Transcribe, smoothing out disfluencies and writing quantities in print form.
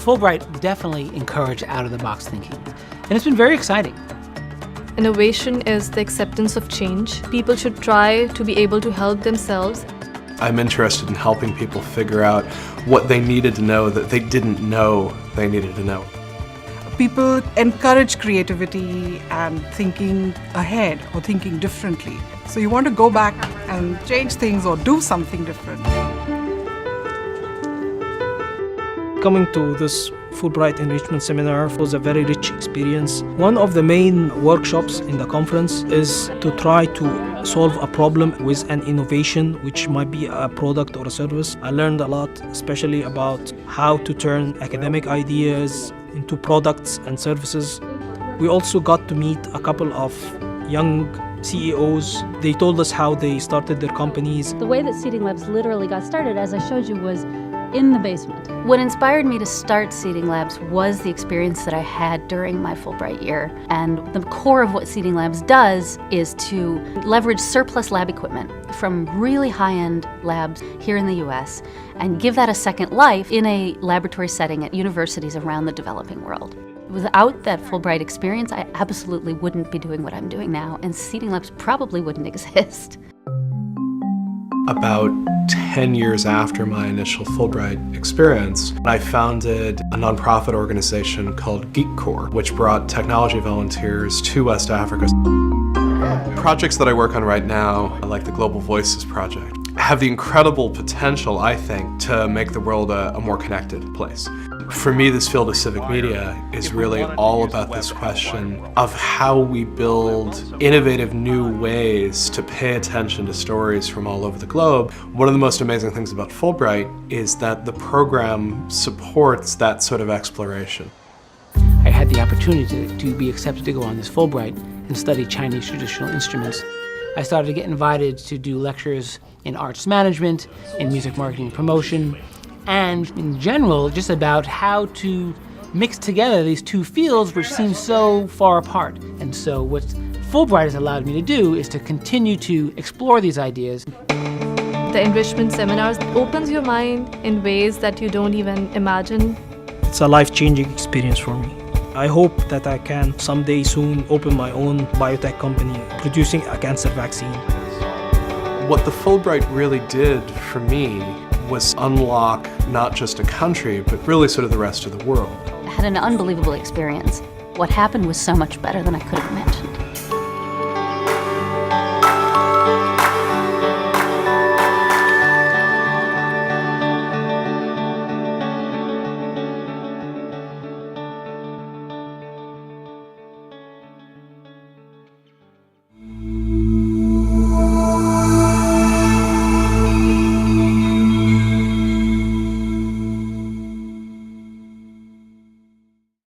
Fulbright definitely encouraged out-of-the-box thinking, and it's been very exciting. Innovation is the acceptance of change. People should try to be able to help themselves. I'm interested in helping people figure out what they needed to know that they didn't know they needed to know. People encourage creativity and thinking ahead or thinking differently. So you want to go back and change things or do something different. Coming to this Fulbright Enrichment Seminar was a very rich experience. One of the main workshops in the conference is to try to solve a problem with an innovation, which might be a product or a service. I learned a lot, especially about how to turn academic ideas into products and services. We also got to meet a couple of young CEOs. They told us how they started their companies. The way that Seeding Labs literally got started, as I showed you, was in the basement. What inspired me to start Seeding Labs was the experience that I had during my Fulbright year. And the core of what Seeding Labs does is to leverage surplus lab equipment from really high-end labs here in the US and give that a second life in a laboratory setting at universities around the developing world. Without that Fulbright experience, I absolutely wouldn't be doing what I'm doing now, and Seeding Labs probably wouldn't exist. About 10 years after my initial Fulbright experience, I founded a nonprofit organization called Geek Corps, which brought technology volunteers to West Africa. Projects that I work on right now, like the Global Voices Project, have the incredible potential, I think, to make the world a more connected place. For me, this field of civic media is really all about this question of how we build innovative new ways to pay attention to stories from all over the globe. One of the most amazing things about Fulbright is that the program supports that sort of exploration. I had the opportunity to be accepted to go on this Fulbright and study Chinese traditional instruments. I started to get invited to do lectures in arts management, in music marketing and promotion, and in general, just about how to mix together these two fields which seem so far apart. And so what Fulbright has allowed me to do is to continue to explore these ideas. The enrichment seminars opens your mind in ways that you don't even imagine. It's a life-changing experience for me. I hope that I can someday soon open my own biotech company producing a cancer vaccine. What the Fulbright really did for me was unlock not just a country, but really sort of the rest of the world. I had an unbelievable experience. What happened was so much better than I could have imagined.